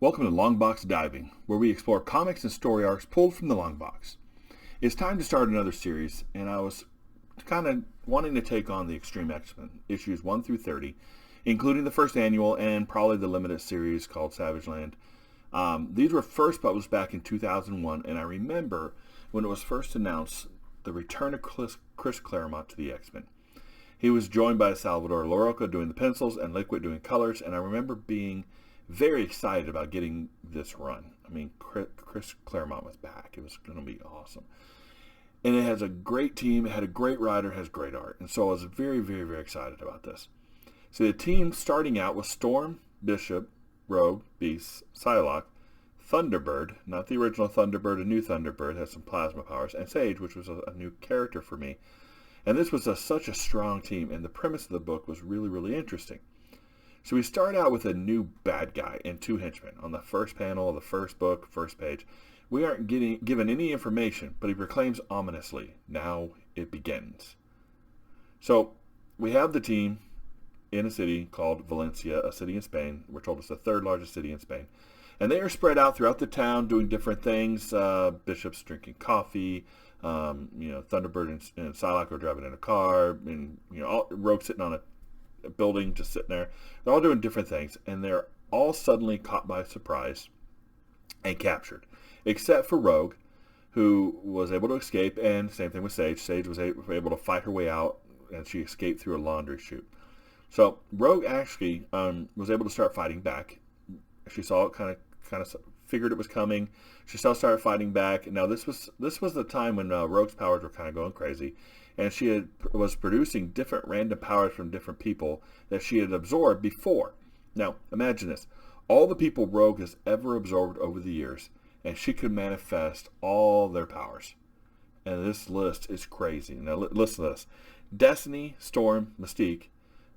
Welcome to Longbox Diving, where we explore comics and story arcs pulled from the Longbox. It's time to start another series, and I was kind of wanting to take on the X-Treme X-Men, issues 1 through 30, including the first annual and probably the limited series called Savage Land. These were first published back in 2001, and I remember when it was first announced the return of Chris Claremont to the X-Men. He was joined by Salvador Larroca doing the pencils and Liquid doing colors, and I remember being very excited about getting this run. I mean, Chris Claremont was back. It was going to be awesome. And it has a great team. It had a great writer. It has great art. And so I was very, very, very excited about this. So the team starting out was Storm, Bishop, Rogue, Beast, Psylocke, Thunderbird, not the original Thunderbird, a new Thunderbird, has some plasma powers, and Sage, which was a new character for me. And this was such a strong team, and the premise of the book was really, really interesting. So we start out with a new bad guy and two henchmen on the first panel of the first book, first page. We aren't given any information, but he proclaims ominously, "Now it begins." So we have the team in a city called Valencia, a city in Spain. We're told it's the third largest city in Spain. And they are spread out throughout the town doing different things. Bishop's drinking coffee. Thunderbird and Psylocke are driving in a car. And, Rogue sitting on a building, just sitting there. They're all doing different things, and they're all suddenly caught by surprise and captured, except for Rogue, who was able to escape, and same thing with Sage. Sage was able to fight her way out, and she escaped through a laundry chute. So Rogue actually was able to start fighting back. She saw it, kind of figured it was coming. She still started fighting back. Now this was the time when Rogue's powers were kind of going crazy. And she was producing different random powers from different people that she had absorbed before. Now, imagine this. All the people Rogue has ever absorbed over the years, and she could manifest all their powers. And this list is crazy. Now, listen to this. Destiny, Storm, Mystique,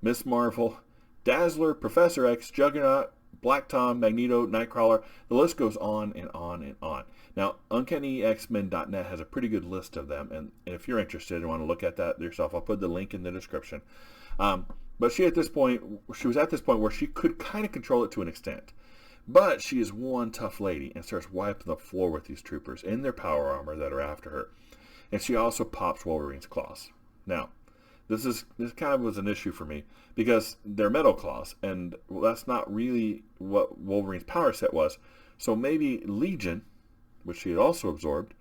Miss Marvel, Dazzler, Professor X, Juggernaut, Black Tom, Magneto, Nightcrawler. The list goes on and on and on. Now, UncannyXmen.net has a pretty good list of them, and if you're interested and want to look at that yourself, I'll put the link in the description. But she was at this point where she could kind of control it to an extent. But she is one tough lady and starts wiping the floor with these troopers in their power armor that are after her. And she also pops Wolverine's claws. Now, this kind of was an issue for me because they're metal claws, and that's not really what Wolverine's power set was. So maybe Legion, which she had also absorbed,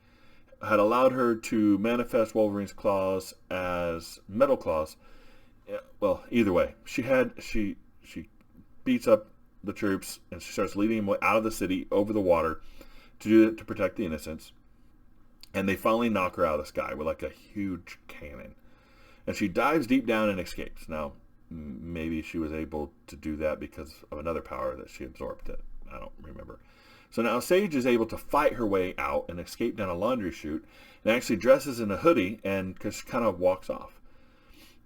had allowed her to manifest Wolverine's claws as metal claws. Well, either way, she beats up the troops, and she starts leading them out of the city over the water to do it to protect the innocents. And they finally knock her out of the sky with like a huge cannon. And she dives deep down and escapes. Now, maybe she was able to do that because of another power that she absorbed that I don't remember. So now Sage is able to fight her way out and escape down a laundry chute, and actually dresses in a hoodie and just kind of walks off.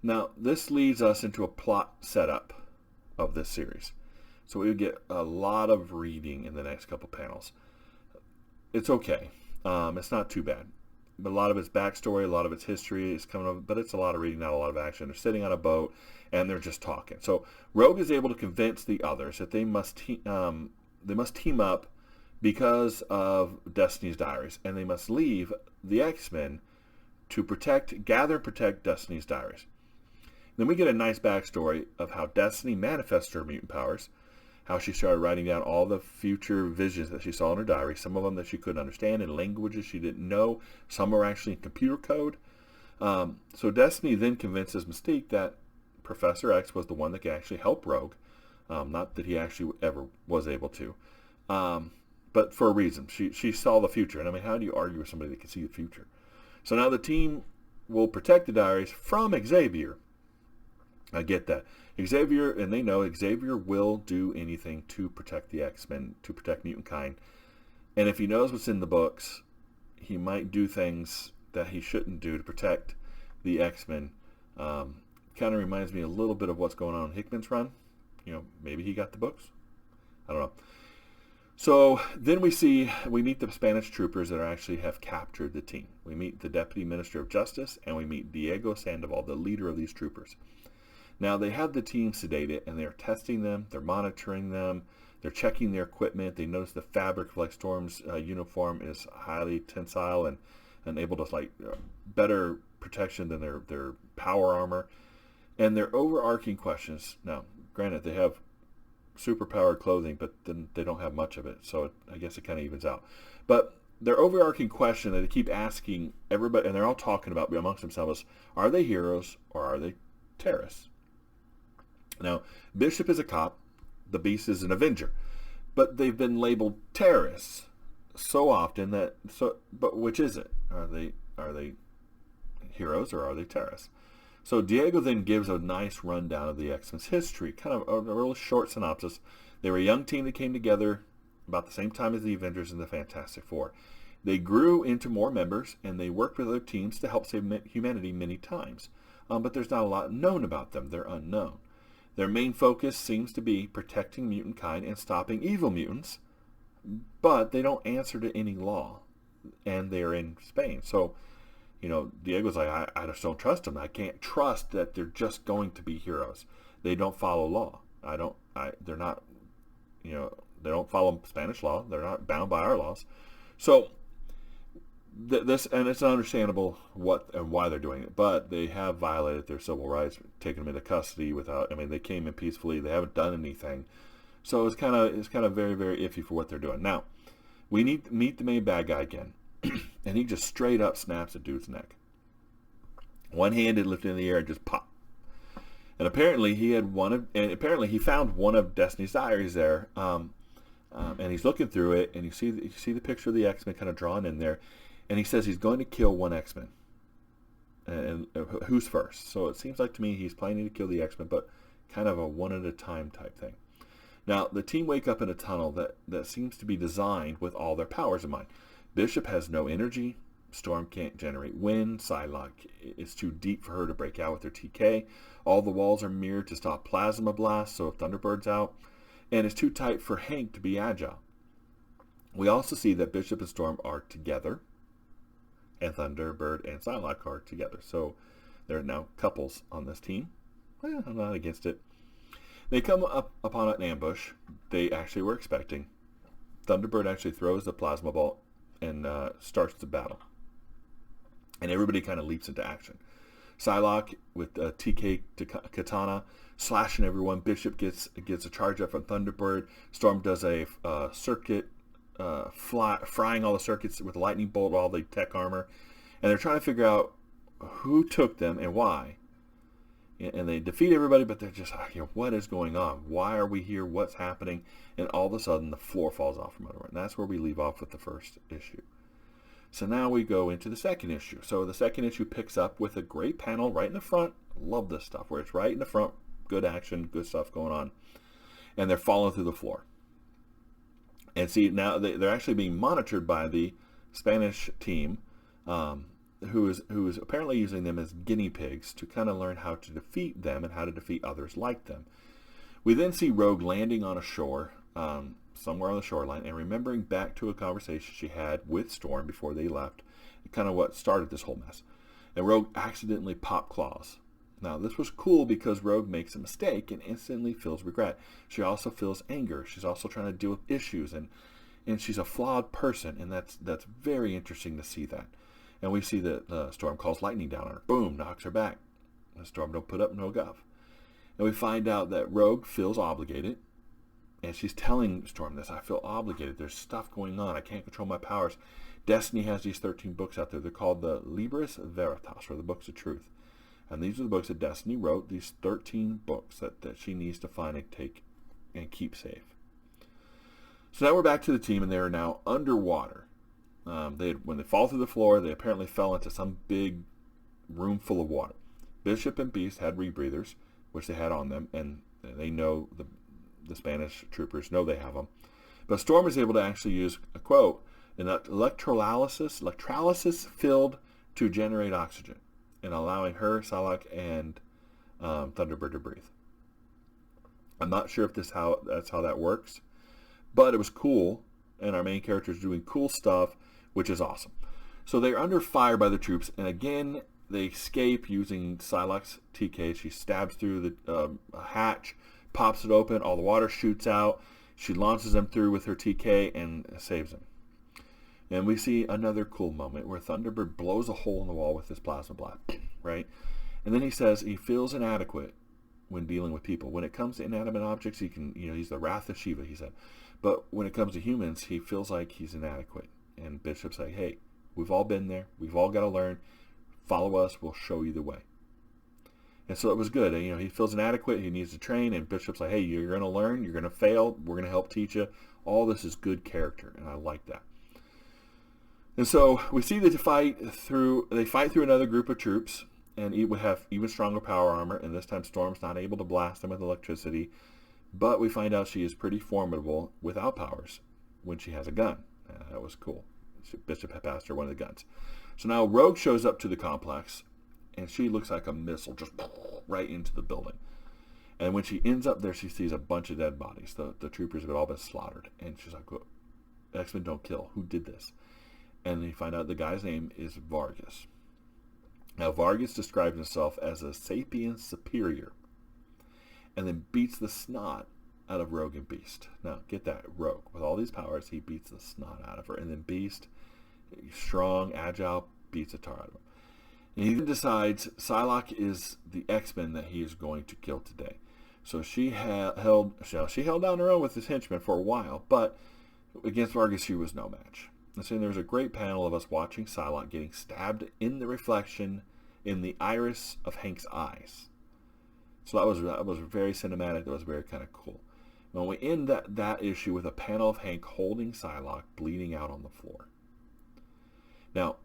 Now, this leads us into a plot setup of this series. So we would get a lot of reading in the next couple panels. It's okay. It's not too bad. But a lot of its backstory, a lot of its history is coming up, but it's a lot of reading, not a lot of action. They're sitting on a boat, and they're just talking. So Rogue is able to convince the others that they must team up because of Destiny's Diaries, and they must leave the X-Men to gather and protect Destiny's Diaries. Then we get a nice backstory of how Destiny manifests her mutant powers, how she started writing down all the future visions that she saw in her diary, some of them that she couldn't understand in languages she didn't know, some are actually in computer code. So Destiny then convinces Mystique that Professor X was the one that could actually help Rogue, not that he actually ever was able to. But for a reason. She saw the future. And I mean, how do you argue with somebody that can see the future? So now the team will protect the diaries from Xavier. I get that. Xavier, and they know Xavier will do anything to protect the X-Men, to protect mutant kind. And if he knows what's in the books, he might do things that he shouldn't do to protect the X-Men. Kind of reminds me a little bit of what's going on in Hickman's run. Maybe he got the books. I don't know. So then we meet the Spanish troopers that actually have captured the team. We meet the Deputy Minister of Justice, and we meet Diego Sandoval, the leader of these troopers. Now, they have the team sedated, and they're testing them, they're monitoring them, They're checking their equipment. They notice the fabric of like Storm's uniform is highly tensile and able to like better protection than their power armor. And their overarching questions. Now, granted, they have superpowered clothing, but then they don't have much of it, so I guess it kind of evens out. But their overarching question that they keep asking everybody, and they're all talking about amongst themselves, are they heroes or are they terrorists? Now, Bishop is a cop, the Beast is an Avenger, but they've been labeled terrorists so often but which is it? Are they heroes or are they terrorists? So Diego then gives a nice rundown of the X-Men's history, kind of a real short synopsis. They were a young team that came together about the same time as the Avengers and the Fantastic Four. They grew into more members, and they worked with other teams to help save humanity many times. But there's not a lot known about them. They're unknown. Their main focus seems to be protecting mutant kind and stopping evil mutants, but they don't answer to any law, and they're in Spain. So, Diego's like, I just don't trust them. I can't trust that they're just going to be heroes. They don't follow law. They're not, they don't follow Spanish law. They're not bound by our laws. So, and it's understandable what and why they're doing it, but they have violated their civil rights, taking them into custody they came in peacefully. They haven't done anything. So it's kind of very, very iffy for what they're doing. Now, we need to meet the main bad guy again. And he just straight up snaps a dude's neck. One-handed, lifted in the air, and just pop. And apparently he found one of Destiny's diaries there. And he's looking through it, and you see the picture of the X-Men kind of drawn in there. And he says he's going to kill one X-Men. And who's first? So it seems like to me he's planning to kill the X-Men, but kind of a one-at-a-time type thing. Now, the team wake up in a tunnel that seems to be designed with all their powers in mind. Bishop has no energy. Storm can't generate wind. Psylocke is too deep for her to break out with her TK. All the walls are mirrored to stop plasma blasts, so if Thunderbird's out. And it's too tight for Hank to be agile. We also see that Bishop and Storm are together, and Thunderbird and Psylocke are together. So there are now couples on this team. I'm not against it. They come up upon an ambush they actually were expecting. Thunderbird actually throws the plasma bolt and starts the battle. And everybody kind of leaps into action. Psylocke with TK to Katana slashing everyone. Bishop gets a charge up from Thunderbird. Storm does a circuit, frying all the circuits with a lightning bolt, all the tech armor. And they're trying to figure out who took them and why. And they defeat everybody, but they're just like, what is going on? Why are we here? What's happening? And all of a sudden, the floor falls off from under them. And that's where we leave off with the first issue. So now we go into the second issue. So the second issue picks up with a great panel right in the front. Love this stuff, where it's right in the front. Good action, good stuff going on. And they're falling through the floor. And see, now they're actually being monitored by the Spanish team, who is apparently using them as guinea pigs to kind of learn how to defeat them and how to defeat others like them. We then see Rogue landing on a shore, somewhere on the shoreline, and remembering back to a conversation she had with Storm before they left, kind of what started this whole mess. And Rogue accidentally popped claws. Now, this was cool because Rogue makes a mistake and instantly feels regret. She also feels anger. She's also trying to deal with issues, and she's a flawed person, and that's very interesting to see that. And we see that Storm calls lightning down on her. Boom, knocks her back. And Storm don't put up no guff. And we find out that Rogue feels obligated. And she's telling Storm this. I feel obligated. There's stuff going on. I can't control my powers. Destiny has these 13 books out there. They're called the Libris Veritas, or the Books of Truth. And these are the books that Destiny wrote. These 13 books that she needs to find and take and keep safe. So now we're back to the team, and they are now underwater. When they fall through the floor, they apparently fell into some big room full of water. Bishop and Beast had rebreathers, which they had on them, and they know the Spanish troopers know they have them. But Storm is able to actually use a quote, an electrolysis filled to generate oxygen, and allowing her, Psylocke, and Thunderbird to breathe. I'm not sure if that's how that works, but it was cool, and our main character is doing cool stuff, which is awesome. So they're under fire by the troops, and again, they escape using Psylocke's TK. She stabs through the hatch, pops it open, all the water shoots out. She launches him through with her TK and saves him. And we see another cool moment where Thunderbird blows a hole in the wall with his plasma blast, right? And then he says he feels inadequate when dealing with people. When it comes to inanimate objects, he can, he's the wrath of Shiva, he said. But when it comes to humans, he feels like he's inadequate. And Bishop's like, hey, we've all been there. We've all got to learn. Follow us. We'll show you the way. And so it was good. And, he feels inadequate. He needs to train. And Bishop's like, hey, you're going to learn. You're going to fail. We're going to help teach you. All this is good character. And I like that. And so we see that they fight through another group of troops, and he would have even stronger power armor, and this time Storm's not able to blast them with electricity, but we find out she is pretty formidable without powers when she has a gun. That was cool. Bishop had passed her one of the guns. So now Rogue shows up to the complex, and she looks like a missile just right into the building. And when she ends up there, she sees a bunch of dead bodies. The troopers have all been slaughtered, and she's like, X-Men don't kill. Who did this? And they find out the guy's name is Vargas. Now, Vargas describes himself as a sapien superior and then beats the snot out of Rogue and Beast. Now, get that. Rogue, with all these powers, he beats the snot out of her. And then Beast, strong, agile, beats the tar out of him. And he then decides Psylocke is the X-Men that he is going to kill today. So she held down her own with his henchmen for a while, but against Vargas, she was no match. And so there was a great panel of us watching Psylocke getting stabbed in the reflection in the iris of Hank's eyes. So that was very cinematic. That was very kind of cool. And we end that issue with a panel of Hank holding Psylocke bleeding out on the floor. Now,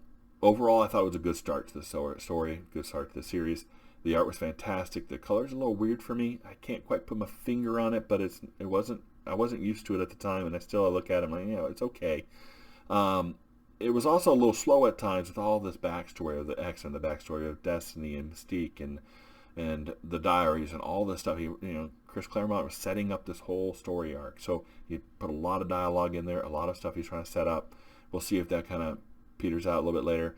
overall, I thought it was a good start to the story, good start to the series. The art was fantastic. The color's a little weird for me. I can't quite put my finger on it, but I wasn't used to it at the time, and I look at it and I'm like, it's okay. It was also a little slow at times with all this backstory of the X-Men, the backstory of Destiny and Mystique and the diaries and all this stuff. Chris Claremont was setting up this whole story arc. So he put a lot of dialogue in there, a lot of stuff he's trying to set up. We'll see if that kind of peters out a little bit later.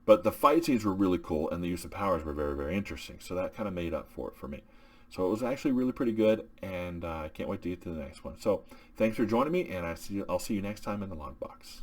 But the fight scenes were really cool, and the use of powers were very, very interesting. So that kind of made up for it for me. So it was actually really pretty good, and I can't wait to get to the next one. So thanks for joining me, and I'll see you next time in the log box.